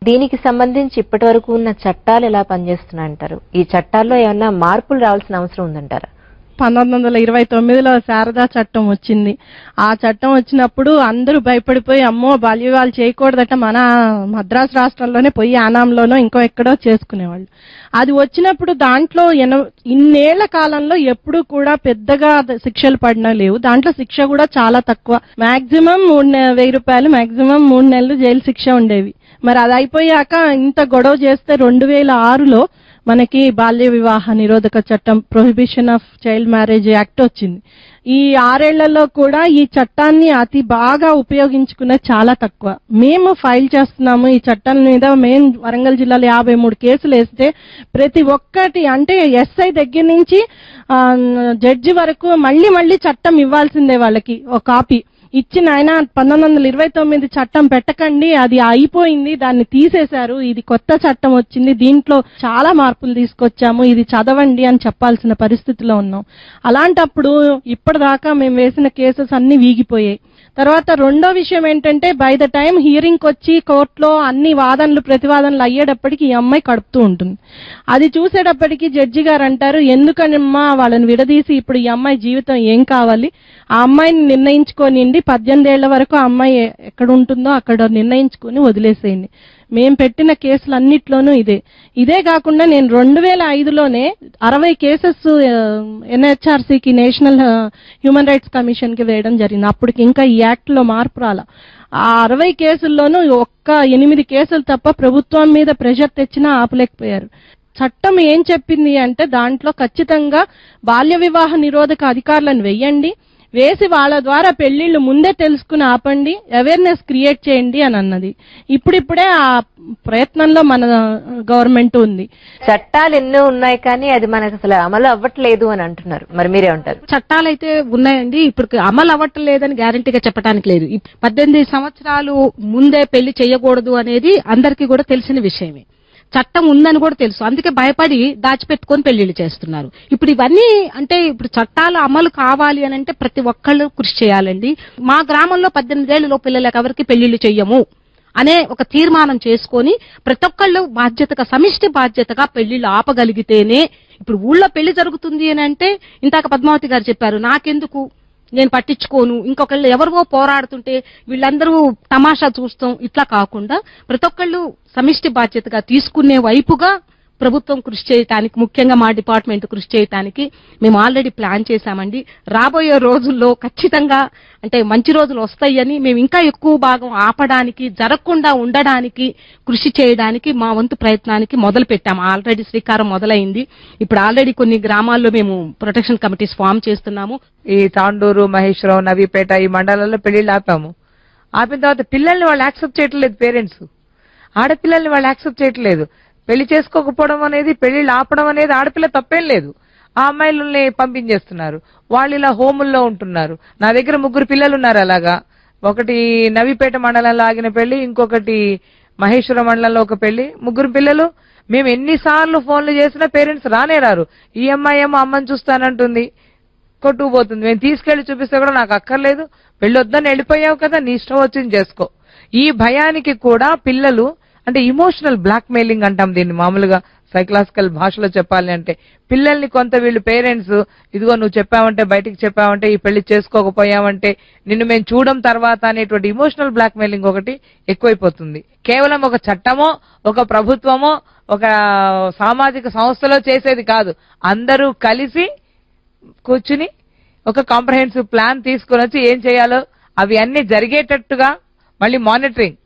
దీనికి సంబంధించి ఇప్పటి వరకు ఉన్న చట్టాలు ఎలా పనిచేస్తున్నాయంటారు? ఈ చట్టాల్లో ఏమన్నా మార్పులు రావాల్సిన అవసరం ఉందంటారా? 1929లో శారదా చట్టం వచ్చింది. ఆ చట్టం వచ్చినప్పుడు అందరూ భయపడిపోయి అమ్మో బాల్య వివాహాలు చేయకూడదట, మన మద్రాసు రాష్ట్రంలోనే పోయి ఆనాంలోనో ఇంకో ఎక్కడో చేసుకునేవాళ్ళు. అది వచ్చినప్పుడు దాంట్లో ఇన్నేళ్ల కాలంలో ఎప్పుడు కూడా పెద్దగా శిక్షలు పడినా లేవు. దాంట్లో శిక్ష కూడా చాలా తక్కువ, మాక్సిమం 1000 రూపాయలు, మాక్సిమం 3 నెలలు జైలు శిక్ష ఉండేవి. మరి అది అయిపోయాక ఇంత గొడవ చేస్తే 2006లో మనకి బాల్య వివాహ నిరోధక చట్టం, prohibition of child marriage act వచ్చింది. ఈ 6 ఏళ్లలో కూడా ఈ చట్టాన్ని అతి బాగా ఉపయోగించుకునే చాలా తక్కువ. మేము ఫైల్ చేస్తున్నాము ఈ చట్టాల మీద. మేము వరంగల్ జిల్లాలో 53 కేసులు వేస్తే ప్రతి ఒక్కటి అంటే ఎస్ఐ దగ్గర నుంచి జడ్జి వరకు మళ్ళీ చట్టం ఇవ్వాల్సిందే వాళ్ళకి ఒక కాపీ ఇచ్చిన. ఆయన 1929 చట్టం పెట్టకండి, అది అయిపోయింది, దాన్ని తీసేశారు, ఇది కొత్త చట్టం వచ్చింది, దీంట్లో చాలా మార్పులు తీసుకొచ్చాము, ఇది చదవండి అని చెప్పాల్సిన పరిస్థితిలో ఉన్నాం. అలాంటప్పుడు ఇప్పటిదాకా మేము వేసిన కేసెస్ అన్ని వీగిపోయాయి. తర్వాత రెండో విషయం ఏంటంటే, బై ద టైం హియరింగ్ వచ్చి కోర్టులో అన్ని వాదనలు ప్రతివాదనలు అయ్యేటప్పటికి ఈ అమ్మాయి కడుపుతూ ఉంటుంది. అది చూసేటప్పటికి జడ్జి గారు అంటారు, ఎందుకనమ్మా వాళ్ళని విడదీసి ఇప్పుడు ఈ అమ్మాయి జీవితం ఏం కావాలి, ఆ అమ్మాయిని నిర్ణయించుకోనిండి, 18 ఏళ్ల వరకు ఆ అమ్మాయి ఎక్కడ ఉంటుందో అక్కడ నిర్ణయించుకుని వదిలేసేయండి. మేం పెట్టిన కేసులన్నిట్లోనూ ఇదే కాకుండా నేను 2005లోనే 60 కేసెస్ ఎన్హెచ్ఆర్సీకి, నేషనల్ హ్యూమన్ రైట్స్ కమిషన్ కి వేయడం జరిగింది. అప్పటికి ఇంకా ఈ యాక్ట్ లో మార్పు రాల. ఆ 60 కేసుల్లోనూ ఒక్క 8 కేసులు తప్ప ప్రభుత్వం మీద ప్రెషర్ తెచ్చినా ఆపలేకపోయారు. చట్టం ఏం చెప్పింది అంటే, దాంట్లో ఖచ్చితంగా బాల్య వివాహ నిరోధక అధికారులను వెయ్యండి, వేసి వాళ్ళ ద్వారా పెళ్లిళ్లు ముందే తెలుసుకుని ఆపండి, అవేర్నెస్ క్రియేట్ చేయండి అని అన్నది. ఇప్పుడిప్పుడే ఆ ప్రయత్నంలో మన గవర్నమెంట్ ఉంది. చట్టాలు ఎన్నో ఉన్నాయి కానీ అది మనకు అసలు అమలు అవ్వట్లేదు అని అంటున్నారు. మరి మీరే ఉంటారు? చట్టాలు అయితే ఉన్నాయండి, ఇప్పుడు అమలు అవ్వట్లేదని గ్యారంటీగా చెప్పడానికి లేదు. 18 సంవత్సరాలు ముందే పెళ్లి చేయకూడదు అనేది అందరికీ కూడా తెలిసిన విషయమే. చట్టం ఉందని కూడా తెలుసు, అందుకే భయపడి దాచిపెట్టుకొని పెళ్లిళ్ళు చేస్తున్నారు. ఇప్పుడు ఇవన్నీ అంటే ఇప్పుడు చట్టాలు అమలు కావాలి అని అంటే ప్రతి ఒక్కళ్ళు కృషి చేయాలండి. మా గ్రామంలో 18 ఏళ్లలో పిల్లలకు ఎవరికి పెళ్లిళ్ళు చెయ్యము అనే ఒక తీర్మానం చేసుకొని ప్రతి ఒక్కళ్ళు బాధ్యతగా, సమిష్టి బాధ్యతగా పెళ్లిళ్ళు ఆపగలిగితేనే. ఇప్పుడు ఊళ్ళో పెళ్లి జరుగుతుంది అని అంటే ఇందాక పద్మావతి గారు చెప్పారు, నాకెందుకు, నేను పట్టించుకోను, ఇంకొకళ్ళు ఎవరివో పోరాడుతుంటే వీళ్ళందరూ తమాషా చూస్తాం, ఇట్లా కాకుండా ప్రతి ఒక్కళ్ళు సమిష్టి బాధ్యతగా తీసుకునే వైపుగా ప్రభుత్వం కృషి చేయడానికి, ముఖ్యంగా మా డిపార్ట్మెంట్ కృషి చేయడానికి మేము ఆల్రెడీ ప్లాన్ చేశామండి. రాబోయే రోజుల్లో ఖచ్చితంగా అంటే మంచి రోజులు వస్తాయని మేము ఇంకా ఎక్కువ భాగం ఆపడానికి, జరగకుండా ఉండడానికి, కృషి చేయడానికి మా వంతు ప్రయత్నానికి మొదలు పెట్టాము. ఆల్రెడీ శ్రీకారం మొదలైంది. ఇప్పుడు ఆల్రెడీ కొన్ని గ్రామాల్లో మేము ప్రొటెక్షన్ కమిటీస్ ఫామ్ చేస్తున్నాము. ఈ తాండూరు, మహేశ్వరం, నవీపేట ఈ మండలాల్లో పెళ్లిళ్ళు ఆపాము. ఆపిన తర్వాత పిల్లల్ని వాళ్ళు యాక్సెప్ట్ చేయట్లేదు. పేరెంట్స్ ఆడపిల్లల్ని వాళ్ళు యాక్సెప్ట్ చేయట్లేదు. పెళ్లి చేసుకోకపోవడం అనేది, పెళ్లిళ్ళు ఆపడం అనేది ఆడపిల్ల తప్పేం లేదు. ఆ అమ్మాయిలని పంపించేస్తున్నారు. వాళ్ళు ఇలా హోముల్లో ఉంటున్నారు. నా దగ్గర 3 పిల్లలు ఉన్నారు అలాగా. ఒకటి నవీపేట మండలంలో ఆగిన పెళ్లి, ఇంకొకటి మహేశ్వరం మండలంలో ఒక పెళ్లి, 3 పిల్లలు. మేము ఎన్నిసార్లు ఫోన్లు చేసినా పేరెంట్స్ రానే రారు. ఈ అమ్మాయి ఏమో అమ్మని చూస్తానంటుంది, కొట్టుకుపోతుంది. మేము తీసుకెళ్లి చూపిస్తే కూడా నాకు అక్కర్లేదు, పెళ్లి వద్దని వెళ్ళిపోయావు కదా, నీ ఇష్టం వచ్చింది చేసుకో. ఈ భయానికి కూడా పిల్లలు అంటే ఇమోషనల్ బ్లాక్ మెయిలింగ్ అంటాం దీన్ని మామూలుగా సైకలాజికల్ భాషలో చెప్పాలి అంటే. పిల్లల్ని కొంత వీళ్ళు పేరెంట్స్, ఇదిగో నువ్వు చెప్పావంటే, బయటికి చెప్పావంటే, ఈ పెళ్లి చేసుకోకపోయావంటే నిన్ను మేము చూడడం తర్వాత అనేటువంటి ఇమోషనల్ బ్లాక్ మెయిలింగ్ ఒకటి ఎక్కువైపోతుంది. కేవలం ఒక చట్టమో, ఒక ప్రభుత్వమో, ఒక సామాజిక సంస్థలో చేసేది కాదు. అందరూ కలిసి కూర్చుని ఒక కాంప్రహెన్సివ్ ప్లాన్ తీసుకుని వచ్చి ఏం చేయాలో అవి అన్ని జరిగేటట్టుగా మళ్ళీ మానిటరింగ్,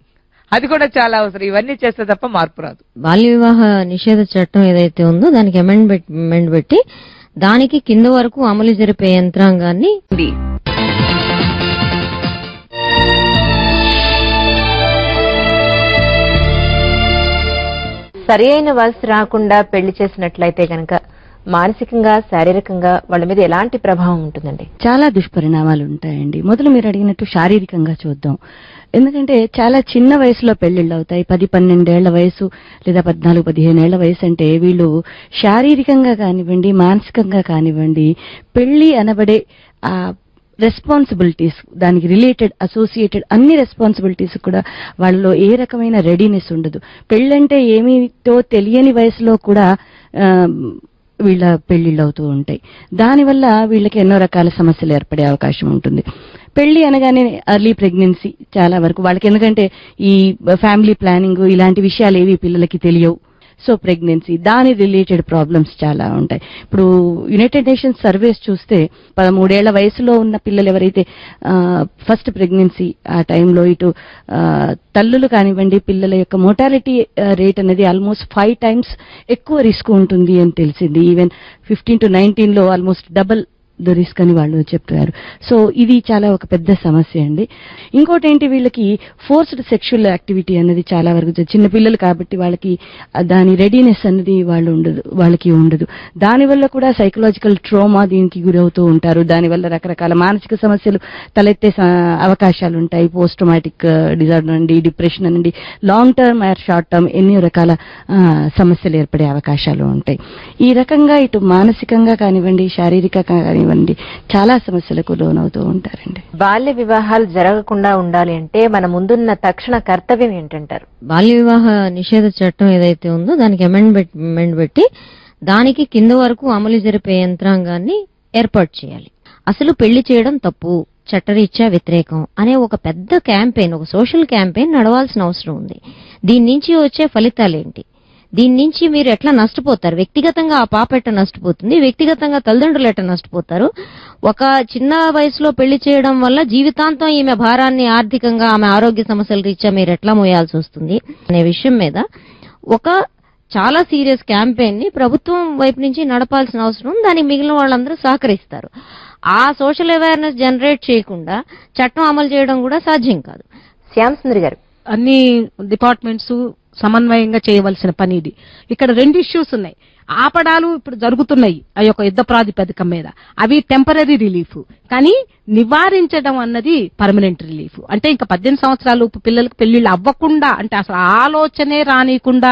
అది కూడా చాలా అవసరం. ఇవన్నీ చేస్తే తప్ప మార్పు రాదు. బాల్య వివాహ నిషేధ చట్టం ఏదైతే ఉందో దానికి అమెండ్మెంట్ పెట్టి దానికి కింద వరకు అమలు జరిపే యంత్రాంగాన్ని సరి అయిన వయసు రాకుండా పెళ్లి చేసినట్లయితే కనుక మానసికంగా, శారీరకంగా వాళ్ళ మీద ఎలాంటి ప్రభావం ఉంటుందండి? చాలా దుష్పరిణామాలు ఉంటాయండి. మొదలు మీరు అడిగినట్టు శారీరకంగా చూద్దాం. ఎందుకంటే చాలా చిన్న వయసులో పెళ్లిళ్ళు అవుతాయి. 10-12 ఏళ్ల వయసు లేదా 14-15 ఏళ్ల వయసు అంటే వీళ్ళు శారీరకంగా కానివ్వండి, మానసికంగా కానివ్వండి, పెళ్లి అనబడే రెస్పాన్సిబిలిటీస్, దానికి రిలేటెడ్ అసోసియేటెడ్ అన్ని రెస్పాన్సిబిలిటీస్ కూడా వాళ్ళలో ఏ రకమైన రెడీనెస్ ఉండదు. పెళ్ళంటే ఏమీతో తెలియని వయసులో కూడా వీళ్ళ పెళ్లిళ్ళు అవుతూ ఉంటాయి. దానివల్ల వీళ్ళకి ఎన్నో రకాల సమస్యలు ఏర్పడే అవకాశం ఉంటుంది. పెళ్లి అనగానే ఎర్లీ ప్రెగ్నెన్సీ చాలా వరకు వాళ్ళకి, ఎందుకంటే ఈ ఫ్యామిలీ ప్లానింగ్ ఇలాంటి విషయాలు ఏవి పిల్లలకి తెలియవు. సో ప్రెగ్నెన్సీ, దాని రిలేటెడ్ ప్రాబ్లమ్స్ చాలా ఉంటాయి. ఇప్పుడు యునైటెడ్ నేషన్స్ సర్వేస్ చూస్తే 13 ఏళ్ల వయసులో ఉన్న పిల్లలు ఎవరైతే ఫస్ట్ ప్రెగ్నెన్సీ ఆ టైంలో ఇటు తల్లులు కానివ్వండి, పిల్లల యొక్క మోర్టాలిటీ రేట్ అనేది ఆల్మోస్ట్ 5 times ఎక్కువ రిస్క్ ఉంటుంది అని తెలిసింది. ఈవెన్ 15 to 19 లో ఆల్మోస్ట్ డబుల్ ద రిస్క్ అని వాళ్ళు చెప్పారు. సో ఇది చాలా ఒక పెద్ద సమస్య అండి. ఇంకోటి ఏంటి, వీళ్ళకి ఫోర్స్డ్ సెక్షువల్ యాక్టివిటీ అనేది చాలా వరకు చిన్న పిల్లలు కాబట్టి వాళ్ళకి దాని రెడీనెస్ అనేది వాళ్ళకి ఉండదు. దానివల్ల కూడా సైకలాజికల్ ట్రోమా దీనికి గురవుతూ ఉంటారు. దానివల్ల రకరకాల మానసిక సమస్యలు తలెత్తే అవకాశాలు ఉంటాయి. పోస్ట్ ట్రామాటిక్ డిజార్డర్ అండి, డిప్రెషన్ అండి, long term are short term ఎన్ని రకాల సమస్యలు ఏర్పడే అవకాశాలు ఉంటాయి. ఈ రకంగా ఇటు మానసికంగా కానివ్వండి, శారీరక కానివ్వండి, చాలా సమస్యలకు లోనవుతూ ఉంటారండి. బాల్య వివాహాలు జరగకుండా ఉండాలి అంటే మన ముందున్న తక్షణ కర్తవ్యం ఏంటంటారు? బాల్య వివాహ నిషేధ చట్టం ఏదైతే ఉందో దానికి అమెండ్మెంట్ పెట్టి దానికి కింద వరకు అమలు జరిపే యంత్రాంగాన్ని ఏర్పాటు చేయాలి. అసలు పెళ్లి చేయడం తప్పు, చట్టరీత్యా వ్యతిరేకం అనే ఒక పెద్ద క్యాంపెయిన్, ఒక సోషల్ క్యాంపెయిన్ నడవాల్సిన అవసరం ఉంది. దీని నుంచి వచ్చే ఫలితాలేంటి, దీని నుంచి మీరు ఎట్లా నష్టపోతారు, వ్యక్తిగతంగా ఆ పాప ఎట్లా నష్టపోతుంది, వ్యక్తిగతంగా తల్లిదండ్రులు ఎట్లా నష్టపోతారు, ఒక చిన్న వయసులో పెళ్లి చేయడం వల్ల జీవితాంతం ఈమె భారాన్ని ఆర్థికంగా ఆమె ఆరోగ్య సమస్యల రీత్యా మీరు ఎట్లా మోయాల్సి వస్తుంది అనే విషయం మీద ఒక చాలా సీరియస్ క్యాంపెయిన్ ని ప్రభుత్వం వైపు నుంచి నడపాల్సిన అవసరం. దానికి మిగిలిన వాళ్ళందరూ సహకరిస్తారు. ఆ సోషల్ అవేర్నెస్ జనరేట్ చేయకుండా చట్టం అమలు చేయడం కూడా సాధ్యం కాదు. శ్యామ్ సుందర్ గారు, అన్ని డిపార్ట్మెంట్స్ సమన్వయంగా చేయవలసిన పని ఇది. ఇక్కడ 2 ఇష్యూస్ ఉన్నాయి. ఆపడాలు ఇప్పుడు జరుగుతున్నాయి ఆ యొక్క యుద్ధ ప్రాతిపదిక మీద, అవి టెంపరరీ రిలీఫ్. కానీ నివారించడం అన్నది పర్మనెంట్ రిలీఫ్. అంటే ఇంకా 18 సంవత్సరాలు పిల్లలకు పెళ్లిళ్ళు అవ్వకుండా, అంటే అసలు ఆలోచనే రానికుండా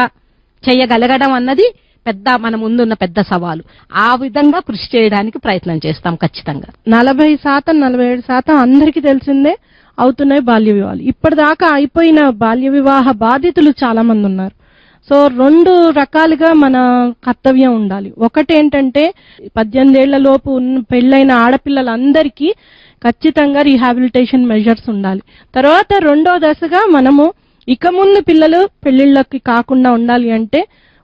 చేయగలగడం అన్నది పెద్ద మన ముందున్న పెద్ద సవాలు. ఆ విధంగా కృషి చేయడానికి ప్రయత్నం చేస్తాం ఖచ్చితంగా. 40%, 47% అందరికీ తెలిసిందే అవుతున్నాయి బాల్య వివాహాలు. ఇప్పటిదాకా అయిపోయిన బాల్య వివాహ బాధితులు చాలా మంది ఉన్నారు. సో 2 రకాలుగా మన కర్తవ్యం ఉండాలి. ఒకటేంటంటే 18 ఏళ్ల లోపు పెళ్లైన ఆడపిల్లలందరికీ ఖచ్చితంగా రీహాబిలిటేషన్ మెజర్స్ ఉండాలి. తర్వాత 2వ దశగా మనము ఇక ముందు పిల్లలు పెళ్లిళ్ళకి కాకుండా ఉండాలి అంటే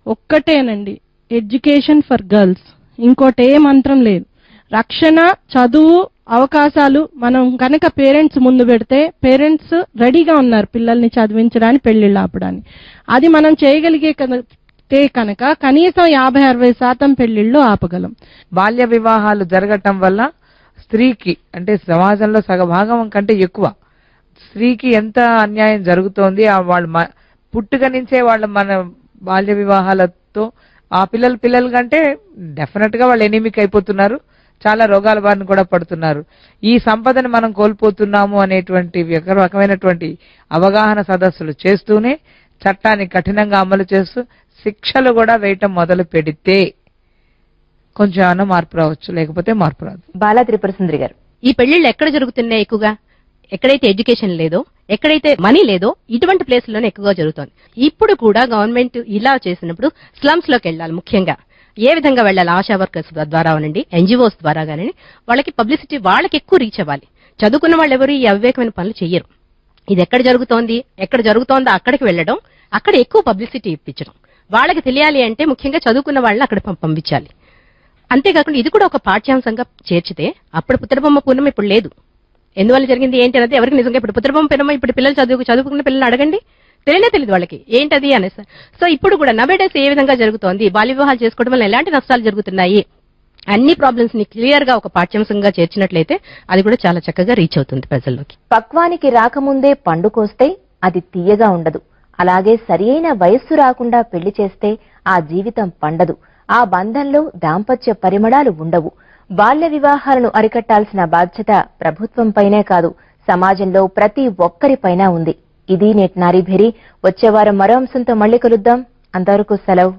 ఒక్కటేనండి, ఎడ్యుకేషన్ ఫర్ గర్ల్స్. ఇంకోటే మంత్రం లేదు. రక్షణ, చదువు, అవకాశాలు మనం కనుక పేరెంట్స్ ముందు పెడితే, పేరెంట్స్ రెడీగా ఉన్నారు పిల్లల్ని చదివించడానికి, పెళ్లిళ్ళు ఆపడానికి. అది మనం చేయగలిగే కనుక కనీసం 50-60% పెళ్లిళ్ళు ఆపగలం. బాల్య వివాహాలు జరగటం వల్ల స్త్రీకి, అంటే సమాజంలో సగభాగం కంటే ఎక్కువ స్త్రీకి ఎంత అన్యాయం జరుగుతోంది. వాళ్ళు పుట్టుక నుంచే వాళ్ళ మన బాల్య వివాహాలతో ఆ పిల్లల కంటే డెఫినెట్ గా వాళ్ళు ఎనిమిక్ అయిపోతున్నారు, చాలా రోగాల బారిన కూడా పడుతున్నారు. ఈ సంపదను మనం కోల్పోతున్నాము అనేటువంటి రకమైనటువంటి అవగాహన సదస్సులు చేస్తూనే చట్టాన్ని కఠినంగా అమలు చేస్తూ శిక్షలు కూడా వేయటం మొదలు పెడితే కొంచెం మార్పు రావచ్చు, లేకపోతే మార్పు రాదు. బాలా త్రిపుర సుందరి గారు, ఈ పెళ్లిళ్ళు ఎక్కడ జరుగుతున్నాయి ఎక్కువగా? ఎక్కడైతే ఎడ్యుకేషన్ లేదో, ఎక్కడైతే మనీ లేదో, ఇటువంటి ప్లేస్లోనే ఎక్కువగా జరుగుతోంది. ఇప్పుడు కూడా గవర్నమెంట్ ఇలా చేసినప్పుడు స్లమ్స్ లోకి వెళ్ళాలి. ముఖ్యంగా ఏ విధంగా వెళ్ళాలి? ఆశా వర్కర్స్ ద్వారా అనండి, ఎన్జిఓస్ ద్వారా కానీ వాళ్ళకి పబ్లిసిటీ, వాళ్ళకి ఎక్కువ రీచ్ అవ్వాలి. చదువుకున్న వాళ్ళు ఎవరు ఈ అవివేకమైన పనులు చెయ్యరు. ఇది ఎక్కడ జరుగుతోందో అక్కడికి వెళ్ళడం, అక్కడ ఎక్కువ పబ్లిసిటీ ఇప్పించడం, వాళ్ళకి తెలియాలి అంటే ముఖ్యంగా చదువుకున్న వాళ్ళని అక్కడ పంపించాలి. అంతేకాకుండా ఇది కూడా ఒక పాఠ్యాంశంగా చేర్చితే అప్పుడు పుత్రబొమ్మ పూర్ణం ఇప్పుడు లేదు. ఎందువల్ల జరిగింది ఏంటి అనేది ఎవరికి నిజంగా ఇప్పుడు పుత్రబొమ్మ పూర్ణం ఇప్పుడు పిల్లలు చదువుకున్న పిల్లలు అడగండి, తెలియదు వాళ్ళకి ఏంటది అనేసి. సో ఇప్పుడు కూడా నవేడేస్ ఏ విధంగా జరుగుతోంది, బాల్య వివాహాలు చేసుకోవడం వల్ల ఎలాంటి నష్టాలు జరుగుతున్నాయి, అన్ని ప్రాబ్లమ్స్ ని క్లియర్ గా ఒక పాఠ్యాంశంగా చేర్చినట్లయితే అది కూడా చాలా చక్కగా రీచ్ అవుతుంది ప్రజల్లోకి. పక్వానికి రాకముందే పండు కోస్తే అది తీయగా ఉండదు. అలాగే సరియైన వయస్సు రాకుండా పెళ్లి చేస్తే ఆ జీవితం పండదు. ఆ బంధంలో దాంపత్య పరిమళాలు ఉండవు. బాల్య వివాహాలను అరికట్టాల్సిన బాధ్యత ప్రభుత్వంపైనే కాదు, సమాజంలో ప్రతి ఒక్కరిపైనా ఉంది. ఇది నేటి నారీభేరి. వచ్చే వారం మరో అంశంతో మళ్లీ కలుద్దాం. అంతవరకు సెలవు.